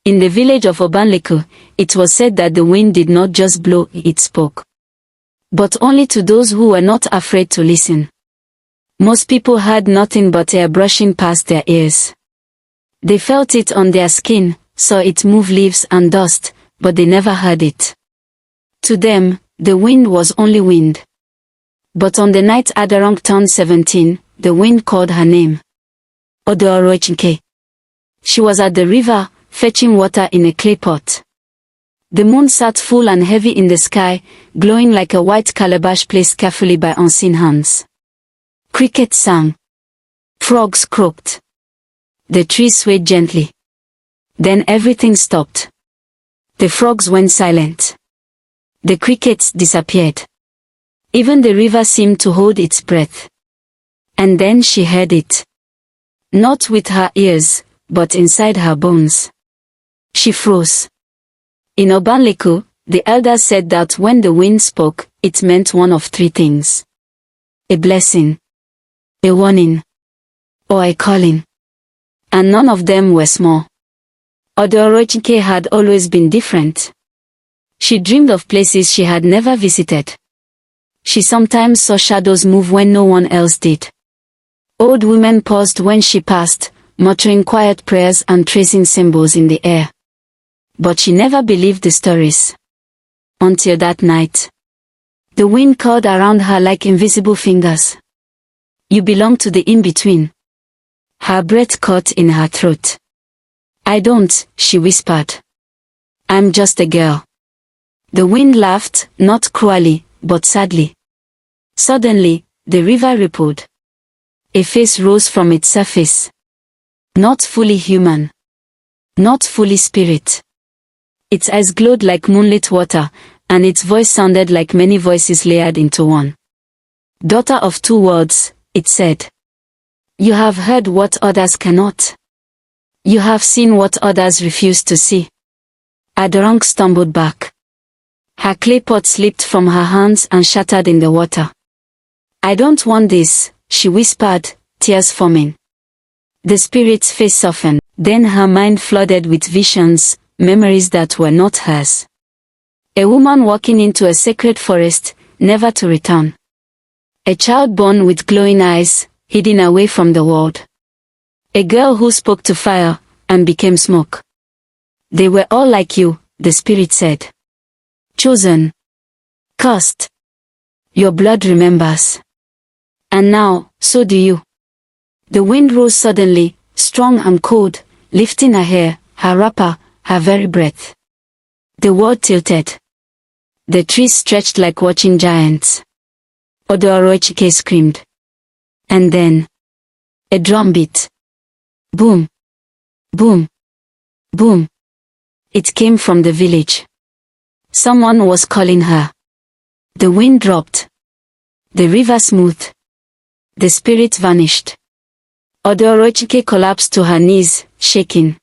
In the village of Obanleku, it was said that the wind did not just blow, it spoke. But only to those who were not afraid to listen. Most people heard nothing but air brushing past their ears. They felt it on their skin, saw it move leaves and dust, but they never heard it. To them, the wind was only wind. But on the night Adarong turned 17, the wind called her name. Odoorochinke. She was at the river, fetching water in a clay pot. The moon sat full and heavy in the sky, glowing like a white calabash placed carefully by unseen hands. Crickets sang. Frogs croaked. The trees swayed gently. Then everything stopped. The frogs went silent. The crickets disappeared. Even the river seemed to hold its breath. And then she heard it. Not with her ears, but inside her bones. She froze. In Obanleku, the elders said that when the wind spoke, it meant one of three things. A blessing, a warning, or a calling. And none of them were small. Odoorochinke had always been different. She dreamed of places she had never visited. She sometimes saw shadows move when no one else did. Old women paused when she passed, muttering quiet prayers and tracing symbols in the air. But she never believed the stories. Until that night. The wind curled around her like invisible fingers. You belong to the in-between. Her breath caught in her throat. I don't, she whispered. I'm just a girl. The wind laughed, not cruelly, but sadly. Suddenly, the river rippled. A face rose from its surface. Not fully human. Not fully spirit. Its eyes glowed like moonlit water, and its voice sounded like many voices layered into one. Daughter of two worlds, it said. You have heard what others cannot. You have seen what others refuse to see. Adarong stumbled back. Her clay pot slipped from her hands and shattered in the water. I don't want this, she whispered, tears forming. The spirit's face softened, then her mind flooded with visions, memories that were not hers. A woman walking into a sacred forest, never to return. A child born with glowing eyes, hidden away from the world. A girl who spoke to fire, and became smoke. They were all like you, the spirit said. Chosen. Cursed. Your blood remembers. And now, so do you. The wind rose suddenly, strong and cold, lifting her hair, her wrapper, her very breath. The world tilted. The trees stretched like watching giants. Odoorochinke screamed. And then, a drum beat. Boom. Boom. Boom. It came from the village. Someone was calling her. The wind dropped. The river smoothed. The spirit vanished. Odoorochinke collapsed to her knees, shaking.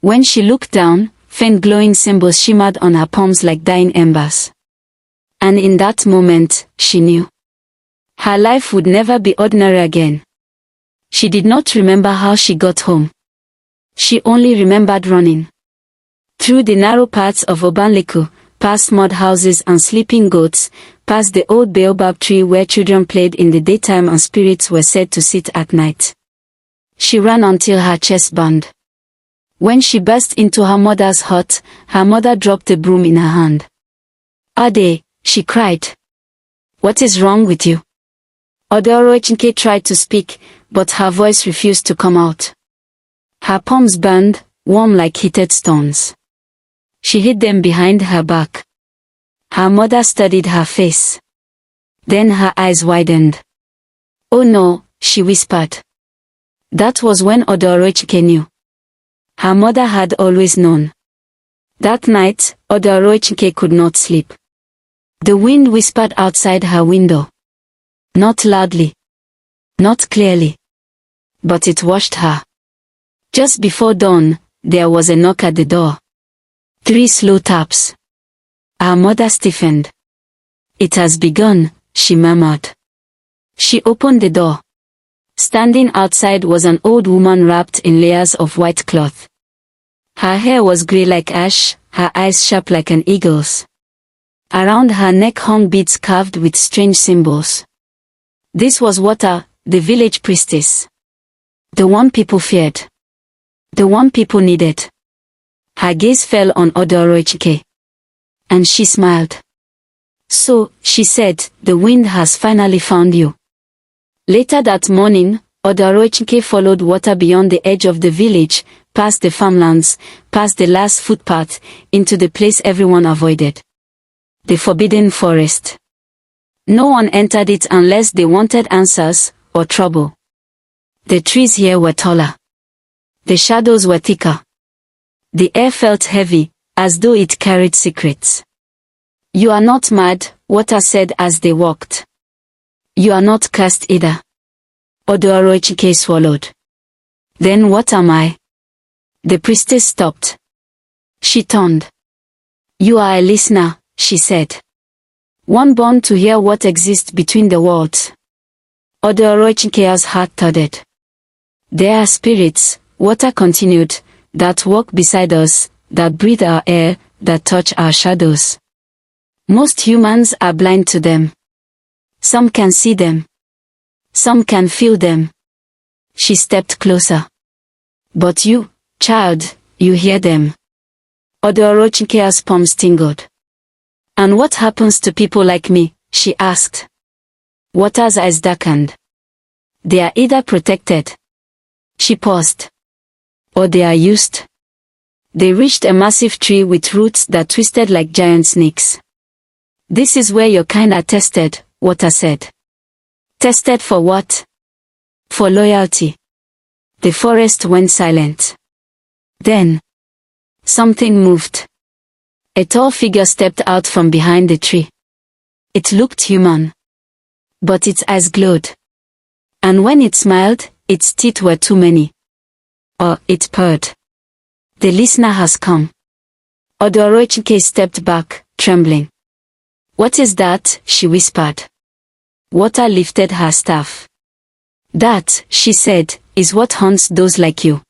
When she looked down, faint glowing symbols shimmered on her palms like dying embers. And in that moment, she knew. Her life would never be ordinary again. She did not remember how she got home. She only remembered running. Through the narrow paths of Obanleku, past mud houses and sleeping goats, past the old baobab tree where children played in the daytime and spirits were said to sit at night. She ran until her chest burned. When she burst into her mother's hut, her mother dropped a broom in her hand. Ade, she cried. What is wrong with you? Odoorochinke tried to speak, but her voice refused to come out. Her palms burned, warm like heated stones. She hid them behind her back. Her mother studied her face. Then her eyes widened. Oh no, she whispered. That was when Odoorochinke knew. Her mother had always known. That night, Odoorochinke could not sleep. The wind whispered outside her window. Not loudly. Not clearly. But it washed her. Just before dawn, there was a knock at the door. 3 slow taps. Her mother stiffened. It has begun, she murmured. She opened the door. Standing outside was an old woman wrapped in layers of white cloth. Her hair was grey like ash, her eyes sharp like an eagle's. Around her neck hung beads carved with strange symbols. This was Wata, the village priestess. The one people feared. The one people needed. Her gaze fell on Odoroichike. And she smiled. So, she said, the wind has finally found you. Later that morning, Odoroichike followed Wata beyond the edge of the village, past the farmlands, past the last footpath, into the place everyone avoided. The forbidden forest. No one entered it unless they wanted answers, or trouble. The trees here were taller. The shadows were thicker. The air felt heavy, as though it carried secrets. You are not mad, Wata said as they walked. You are not cursed either. Odoroichike swallowed. Then what am I? The priestess stopped. She turned. You are a listener, she said. One born to hear what exists between the worlds. Odoroichike's heart thudded. There are spirits, Wata continued, that walk beside us, that breathe our air, that touch our shadows. Most humans are blind to them. Some can see them. Some can feel them. She stepped closer. But you, child, you hear them. Odoroichike's palms tingled. And what happens to people like me? She asked. Wata's eyes darkened. They are either protected. She paused. Or they are used. They reached a massive tree with roots that twisted like giant snakes. This is where your kind are tested, Wata said. Tested for what? For loyalty. The forest went silent. Then, something moved. A tall figure stepped out from behind the tree. It looked human. But its eyes glowed. And when it smiled, its teeth were too many. Or, it purred. The listener has come. Odoroichike stepped back, trembling. What is that? She whispered. Wata lifted her staff. That, she said, is what haunts those like you.